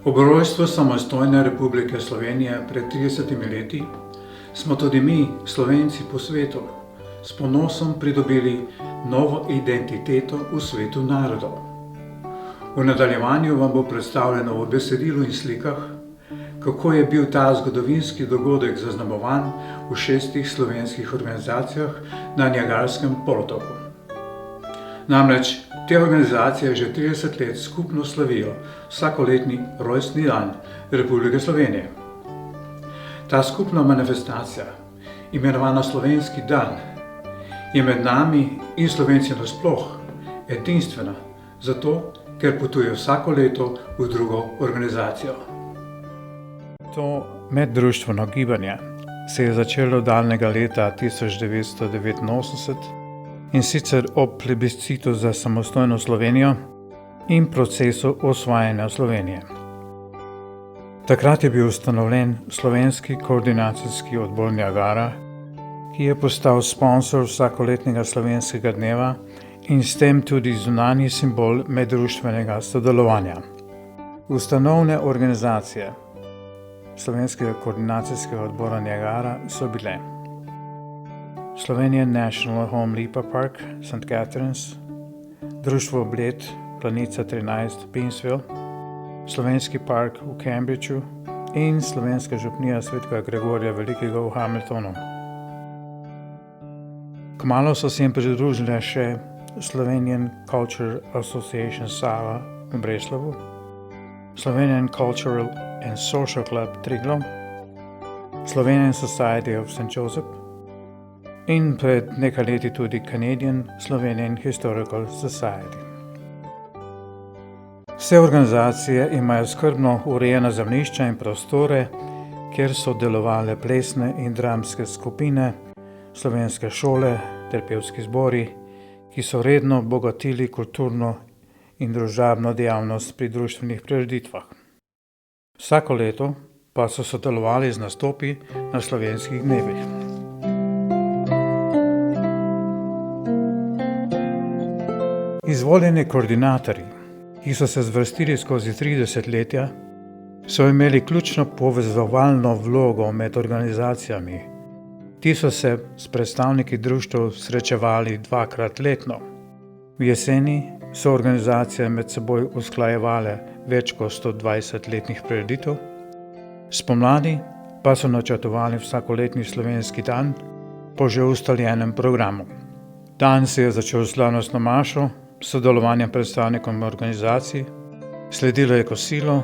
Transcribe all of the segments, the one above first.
Ob rojstvu samostojne Republike Slovenije pred 30 leti smo tudi mi, Slovenci po svetu, s ponosom pridobili novo identiteto v svetu narodov. V nadaljevanju vam bo predstavljeno v besedilu in slikah, kako je bil ta zgodovinski dogodek zaznamovan v 6 slovenskih organizacijah na Niagarskem polotoku. Namreč te organizacije že 30 let skupno slavijo vsakoletni rojstni dan Republike Slovenije. Ta skupna manifestacija, imenovana Slovenski dan, je med nami in Slovenci nasploh edinstvena, zato ker potuje vsako leto v drugo organizacijo. To meddruštveno gibanje se je začelo daljnega leta 1989 in sicer ob plebiscitu za samostojno Slovenijo in procesu osvajanja Slovenije. Takrat je bil ustanovljen Slovenski koordinacijski odbor Niagara, ki je postal sponsor vsakoletnega slovenskega dneva in s tem tudi zunanji simbol meddruštvenega sodelovanja. Ustanovne organizacije Slovenskega koordinacijskega odbora Niagara so bile Slovenian National Home Lipa Park, St. Catharines, Društvo Bled, Planica 13, Pinsville, Slovenski park v Cambridgeu in Slovenska župnija Svetega Gregorja Velikega v Hamiltonu. Kmalu so se jim pridružile še Slovenian Culture Association Sava v Breslavu, Slovenian Cultural and Social Club Triglav, Slovenian Society of St. Joseph in pred nekaj leti tudi Canadian Slovenian Historical Society. Vse organizacije imajo skrbno urejena zemljišča in prostore, kjer so delovale plesne in dramske skupine, slovenske šole ter pevski zbori, ki so redno bogatili kulturno in družabno dejavnost pri društvenih prireditvah. Vsako leto pa so sodelovali z nastopi na slovenskih dnevih. Izvoljeni koordinatorji, ki so se zvrstili skozi 30 letja, so imeli ključno povezovalno vlogo med organizacijami. Ti so se s predstavniki društev srečevali 2-krat letno. V jeseni so organizacije med seboj usklajevale več kot 120 letnih prireditev, spomladi pa so načrtovali vsakoletni slovenski dan po že ustaljenem programu. Dan se je začel s slavnostno mašo, sodelovanjem predstavnikom organizacij, sledilo je kosilo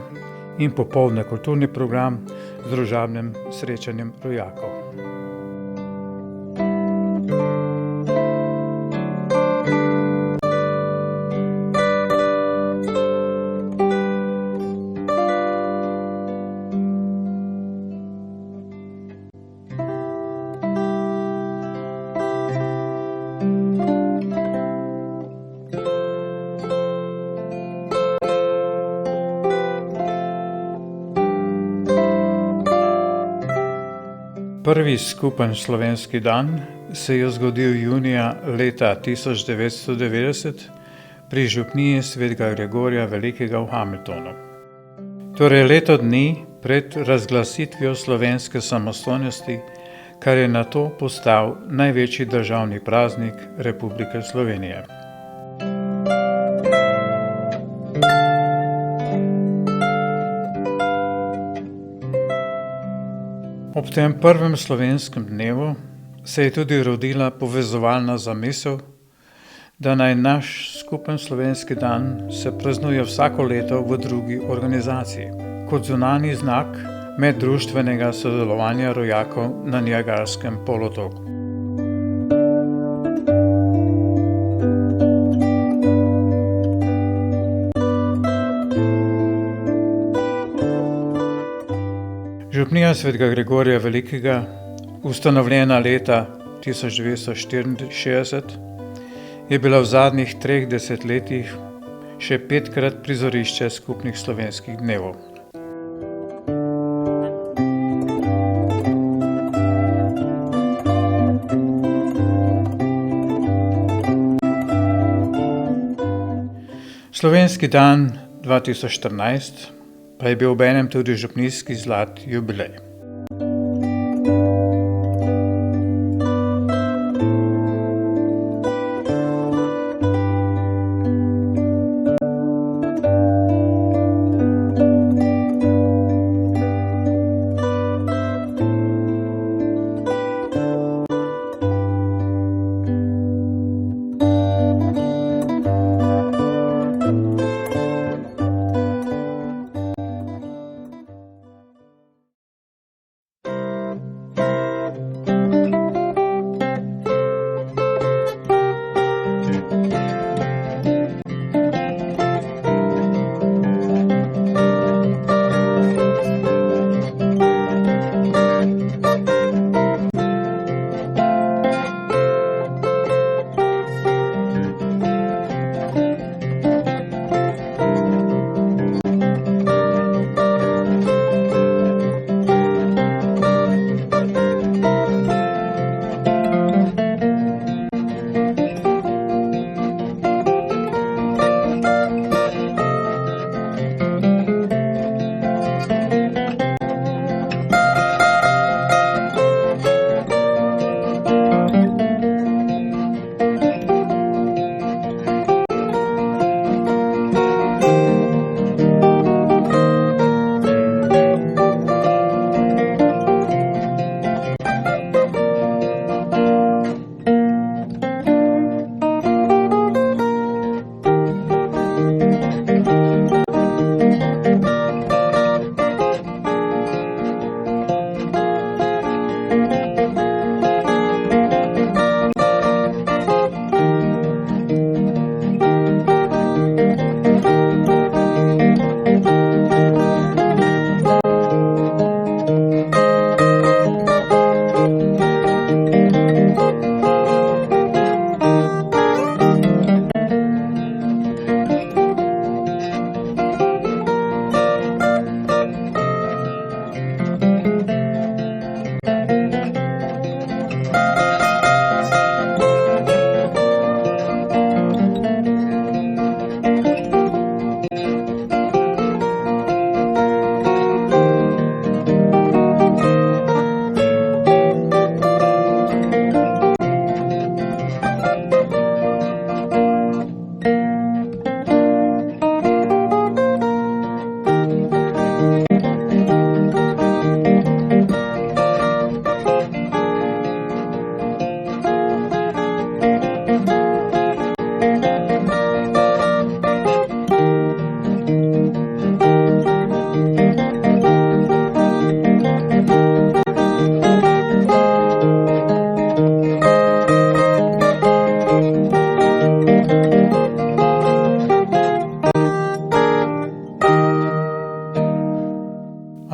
in popoldne kulturni program z družabnim srečanjem rojakov. Prvi skupen slovenski dan se je zgodil junija leta 1990 pri župniji Svetega Gregorja Velikega v Hamiltonu. Torej leto dni pred razglasitvijo slovenske samostojnosti, kar je nato postal največji državni praznik Republike Slovenije. Ob tem prvem slovenskem dnevu se je tudi rodila povezovalna zamisel, da naj naš skupen slovenski dan se praznuje vsako leto v drugi organizaciji, kot zunanji znak meddruštvenega sodelovanja rojakov na Niagarskem polotoku. Župnija Svetega Gregorja Velikega, ustanovljena leta 1964, je bila v zadnjih 3 desetletjih še 5-krat prizorišče skupnih slovenskih dnevov. Slovenski dan 2014 pa je bil obenem tudi župnijski zlat jubilej.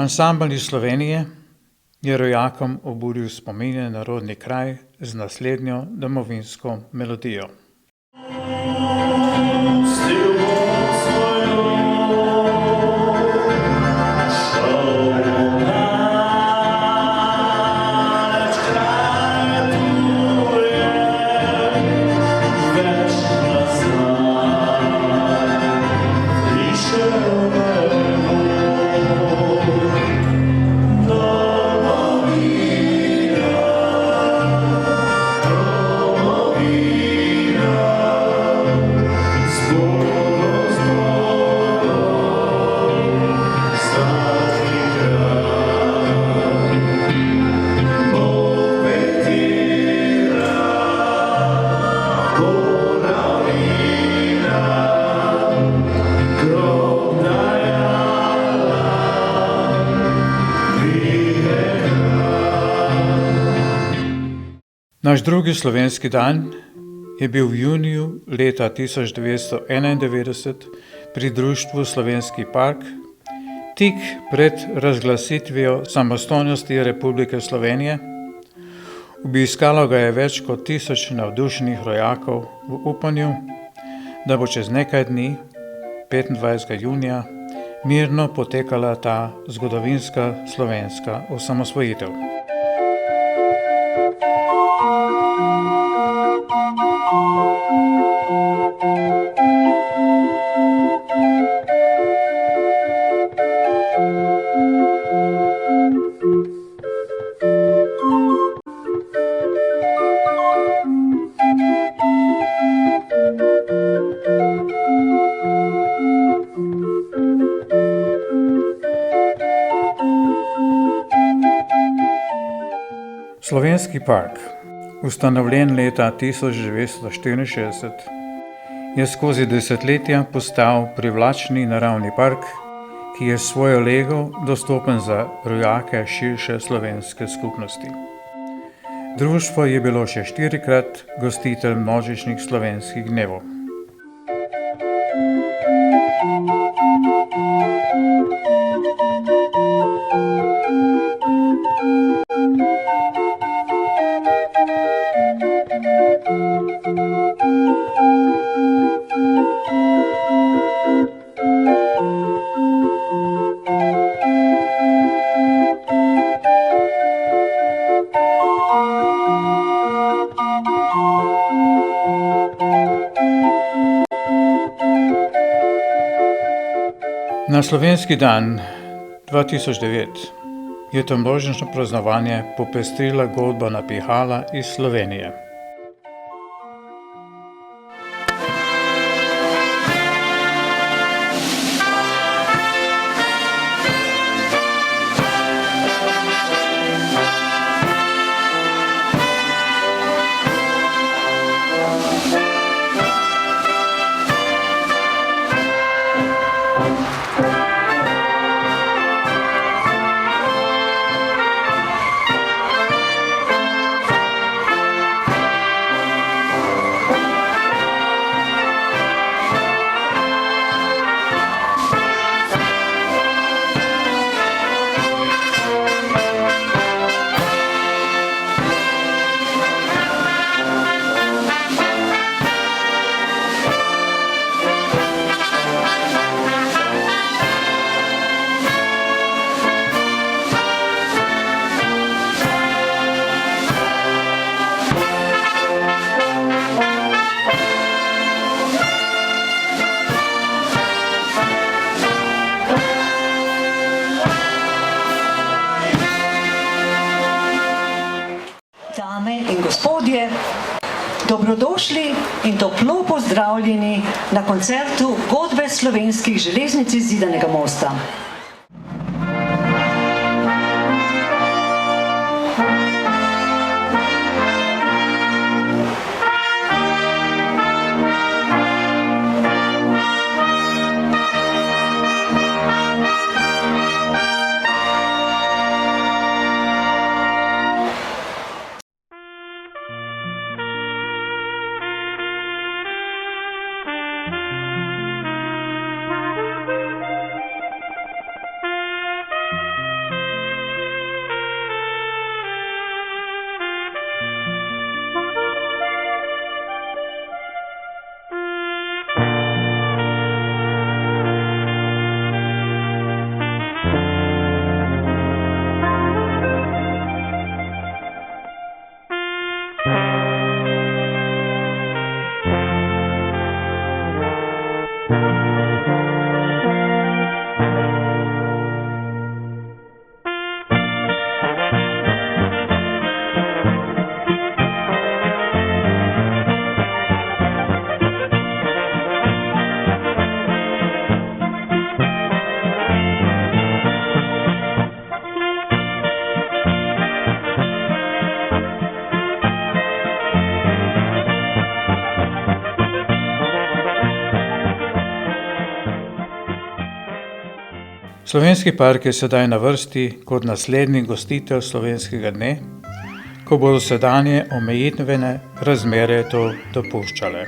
Ansambel iz Slovenije je rojakom obudil spomine na rodni kraj z naslednjo domovinsko melodijo. Naš drugi slovenski dan je bil v juniju leta 1991 pri društvu Slovenski park, tik pred razglasitvijo samostojnosti Republike Slovenije. Obiskalo ga je več kot 1000 navdušenih rojakov v upanju, da bo čez nekaj dni, 25. junija, mirno potekala ta zgodovinska slovenska osamosvojitev. Slovenski park, ustanovljen leta 1964, je skozi desetletja postal privlačni naravni park, ki je s svojo lego dostopen za rojake širše slovenske skupnosti. Društvo je bilo še 4-krat gostitelj množičnih slovenskih dnevov. Na slovenski dan 2009 je to množično praznovanje popestrila godba Pihala iz Slovenije. Dame in gospodje, dobrodošli in toplo pozdravljeni na koncertu godbe slovenskih železnic iz Zidanega mosta. Slovenski park je sedaj na vrsti kot naslednji gostitelj slovenskega dne, ko bodo sedanje omejitvene razmere to dopuščale.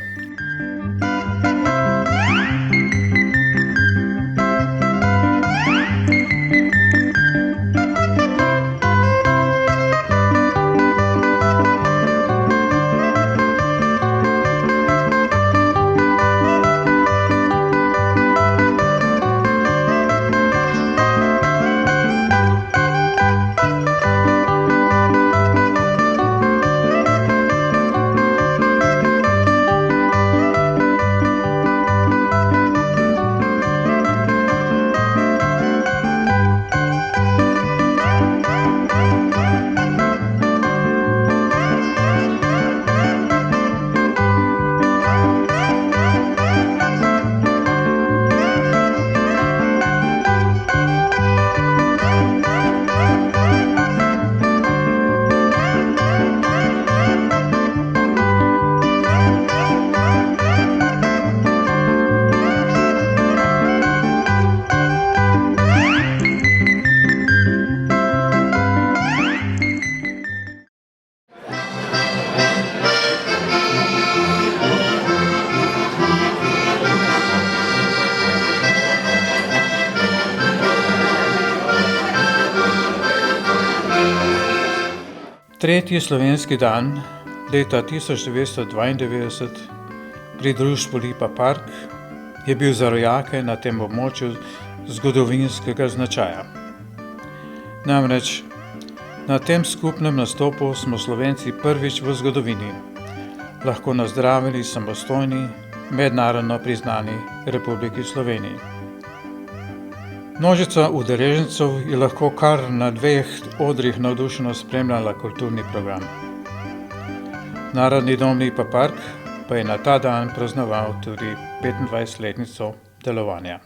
Tretji slovenski dan leta 1992 pri društvu Lipa Park je bil za rojake na tem območju zgodovinskega značaja. Namreč na tem skupnem nastopu smo Slovenci prvič v zgodovini lahko nazdravili samostojni, mednarodno priznani Republiki Sloveniji. Množica udeležencev je lahko kar na 2 odrih navdušeno spremljala kulturni program. Narodni dom Lipa Park pa je na ta dan praznoval tudi 25-letnico delovanja.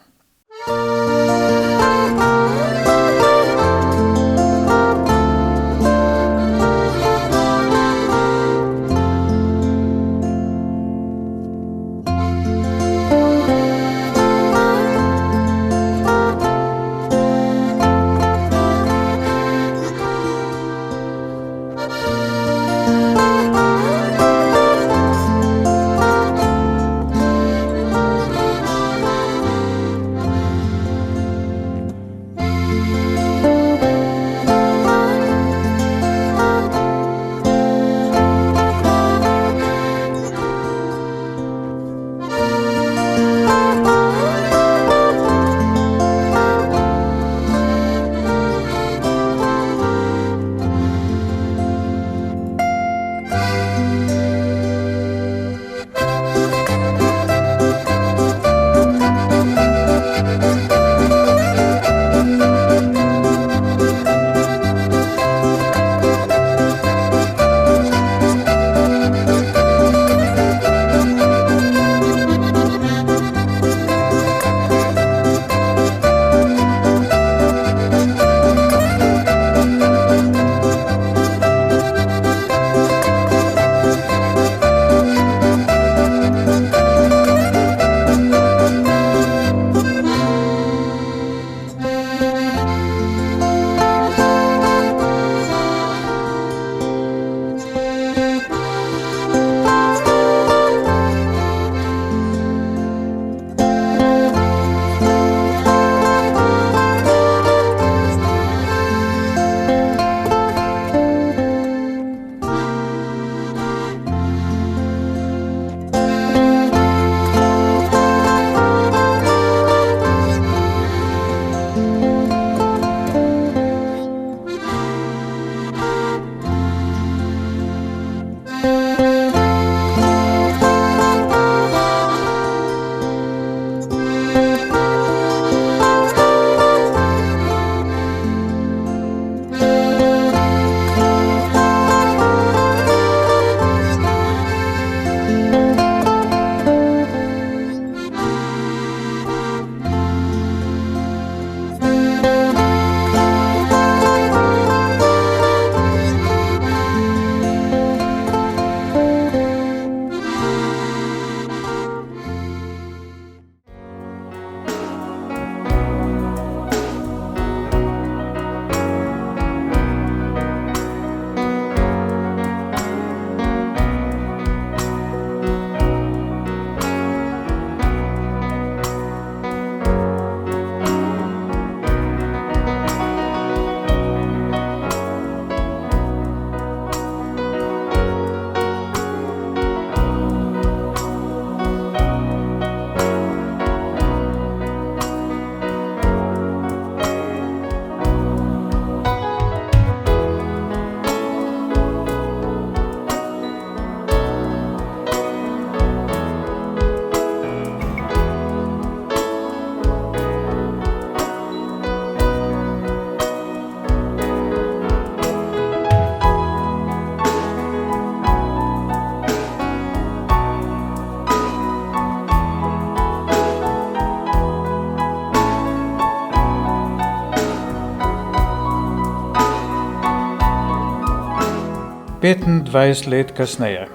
Petindvajset let kasneje,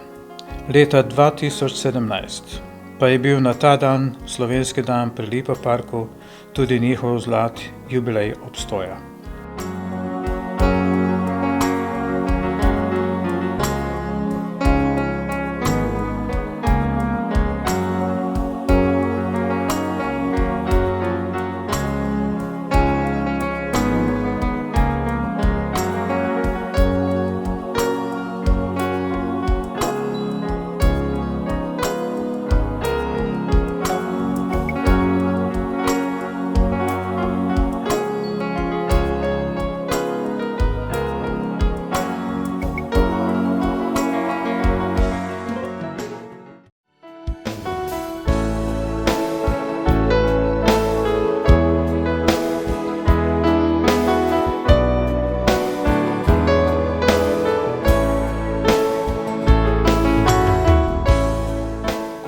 leta 2017, pa je bil na ta dan, slovenski dan pri Lipa Parku, tudi njihov zlati jubilej obstoja.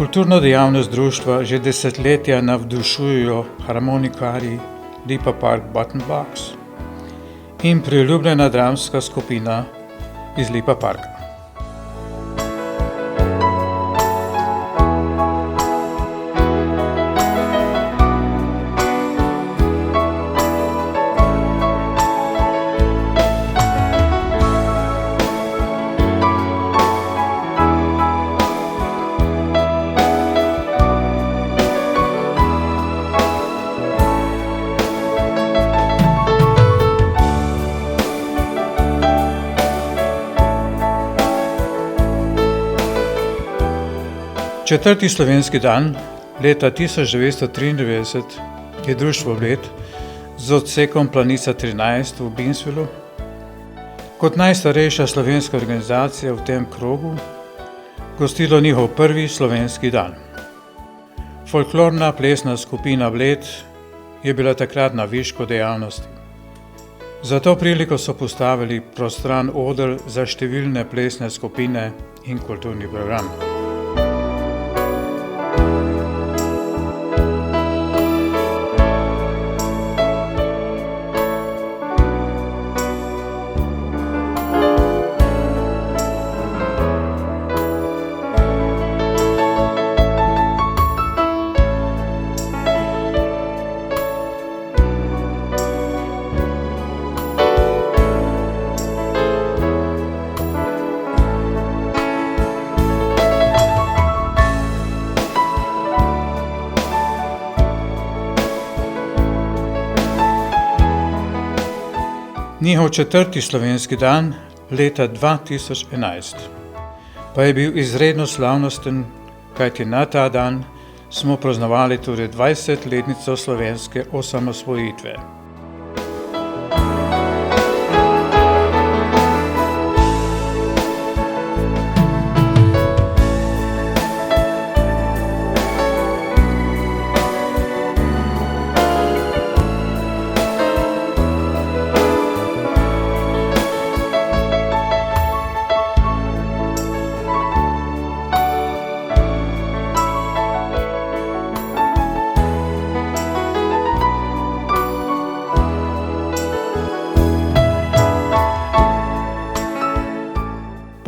Kulturno dejavnost društva že desetletja navdušujejo harmonikarji Lipa Park Button Box in priljubljena dramska skupina iz Lipa Parka. Četrti slovenski dan leta 1993 je društvo Bled z odsekom Planica 13 v Binsfellu kot najstarejša slovenska organizacija v tem krogu gostilo njihov prvi slovenski dan. Folklorna plesna skupina Bled je bila takrat na višku dejavnosti. Za to priliko so postavili prostran oder za številne plesne skupine in kulturni program. Njihov četrti slovenski dan leta 2011 pa je bil izredno slavnosten, kajti na ta dan smo praznovali tudi 20-letnico slovenske osamosvojitve.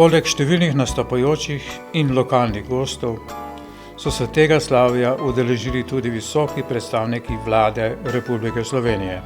Poleg številnih nastopajočih in lokalnih gostov so se tega slavja udeležili tudi visoki predstavniki vlade Republike Slovenije.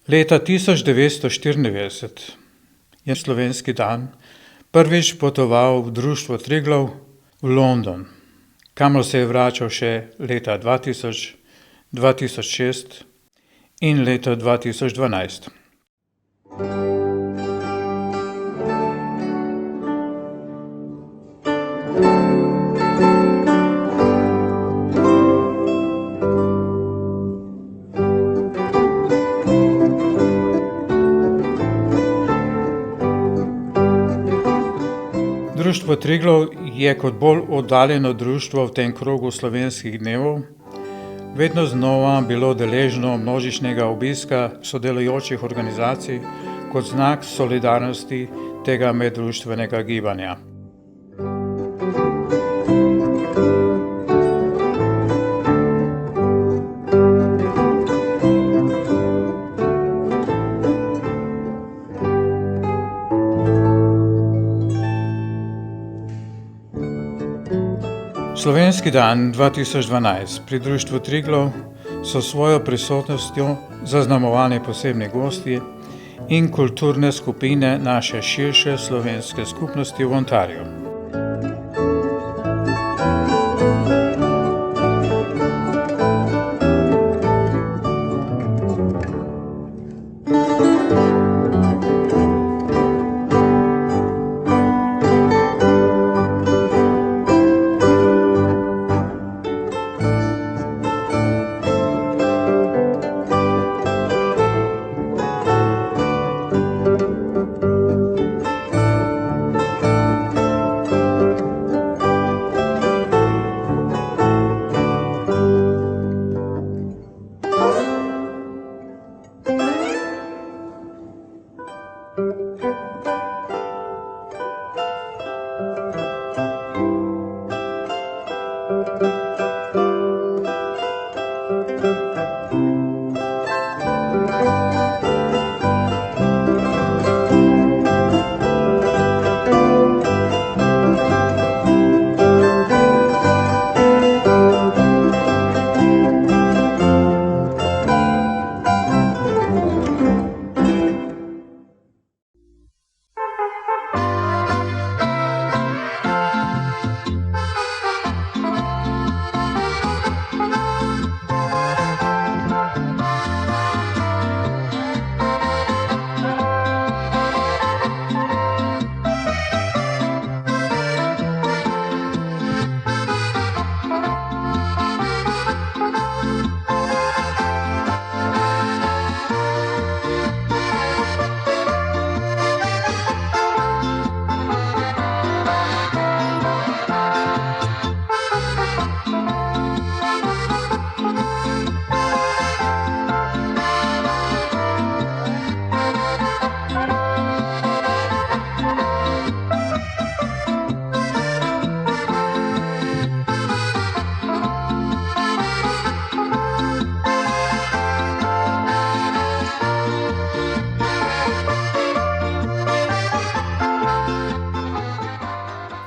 Leta 1994 je slovenski dan prvič potoval v društvo Triglav v London, kamor se je vračal še leta 2000, 2006 in leta 2012. Društvo Triglav je kot bolj oddaljeno društvo v tem krogu slovenskih dnevov vedno znova bilo deležno množičnega obiska sodelujočih organizacij kot znak solidarnosti tega meddruštvenega gibanja. Slovenski dan 2012 pri društvu Triglav so svojo prisotnostjo zaznamovali posebni gosti in kulturne skupine naše širše slovenske skupnosti v Ontariju.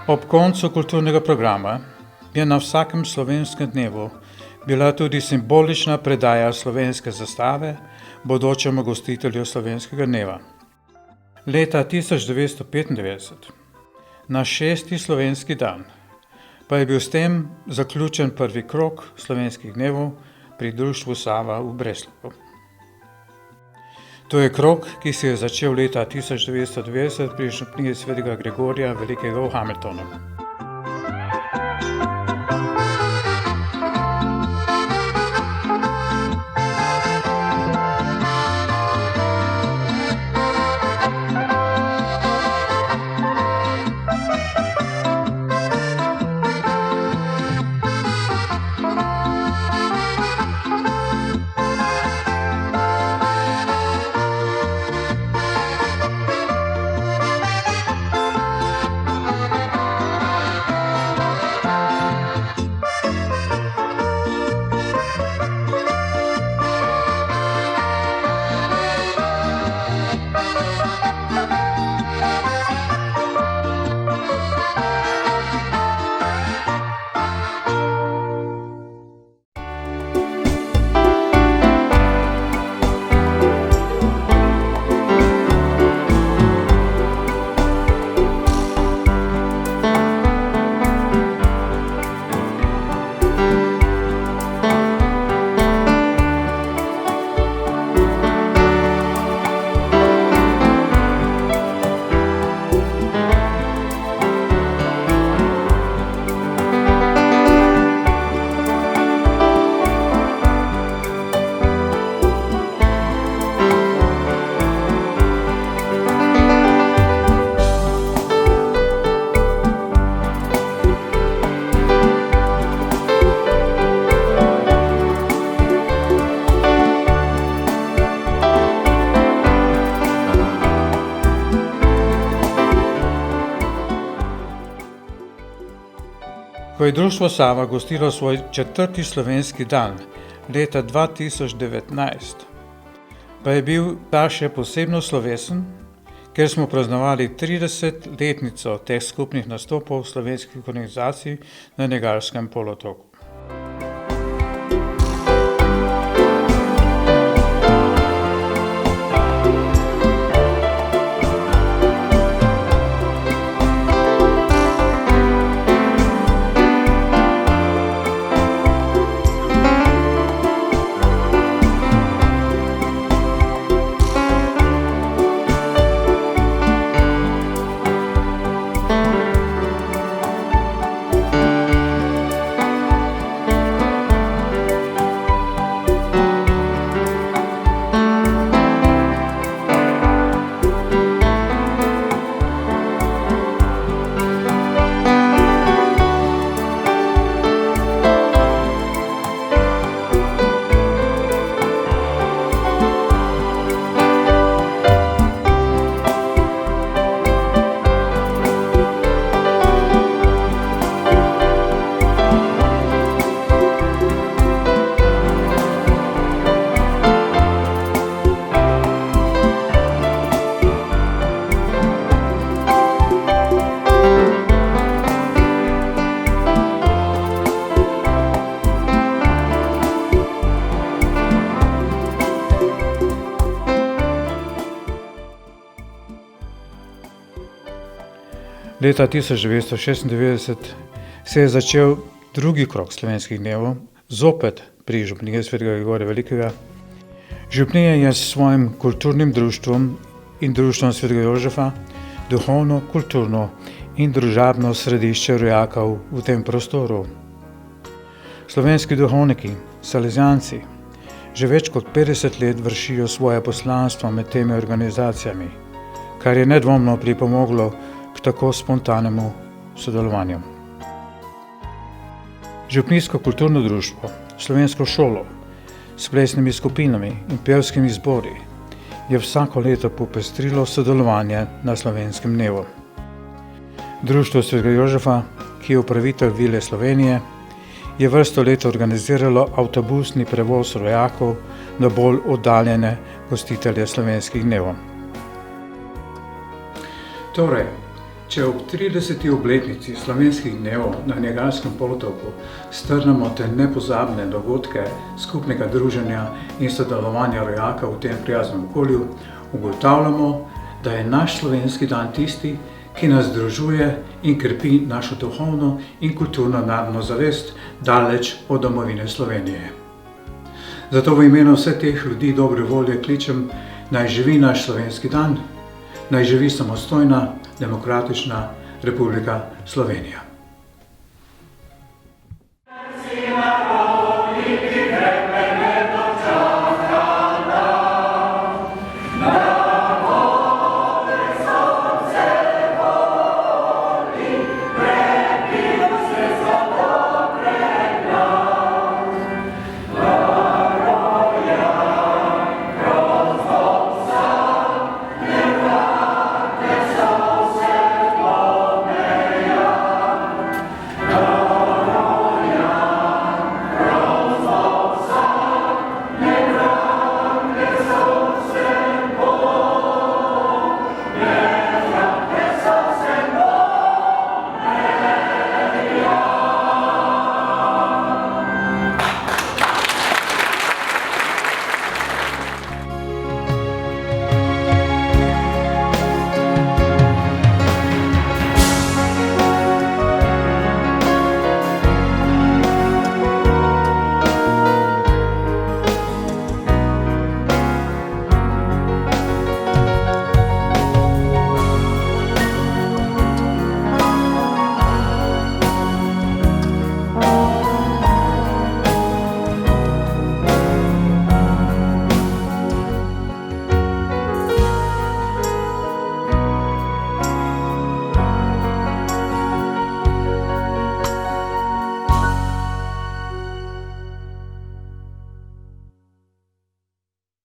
Ob koncu kulturnega programa je na vsakem slovenskem dnevu bila tudi simbolična predaja slovenske zastave bodočemu gostitelju slovenskega dneva. Leta 1995, na 6. slovenski dan, pa je bil s tem zaključen prvi krog slovenskih dnevov pri društvu Sava v Breslovu. To je krog, ki se je začel leta 1990 pri župniji svetega Gregorja Velikega v Hamiltonu. Ko je Društvo Sava gostilo svoj 4. slovenski dan leta 2019, pa je bil ta še posebno slovesen, ker smo praznovali 30-letnico teh skupnih nastopov slovenskih organizacij na Niagarskem polotoku. Leta 1996 se je začel drugi krog slovenskih dnevov, zopet pri župniji svetega Gregorja Velikega. Župnija je s svojim kulturnim društvom in društvom svetega Jožefa duhovno, kulturno in družabno središče rojakov v tem prostoru. Slovenski duhovniki, salezijanci, že več kot 50 let vršijo svoje poslanstvo med temi organizacijami, kar je nedvomno pripomoglo k tako spontanemu sodelovanju. Župnijsko kulturno društvo, slovensko šolo s plesnimi skupinami in pevskimi zbori je vsako leto popestrilo sodelovanje na slovenskem dnevu. Društvo svetega Jožefa, ki je upravitelj Vile Slovenije, je vrsto let organiziralo avtobusni prevoz rojakov na bolj oddaljene gostitelje slovenskih dnevov. Torej, če ob 30. obletnici slovenskih dnevov na Niagarskem polotoku strnemo te nepozabne dogodke skupnega druženja in sodelovanja rojakov v tem prijaznem okolju, ugotavljamo, da je naš slovenski dan tisti, ki nas združuje in krepi našo duhovno in kulturno narodno zavest daleč od domovine Slovenije. Zato v imenu vseh teh ljudi dobre volje kličem, naj živi naš slovenski dan, naj živi samostojna, demokratična Republika Slovenija.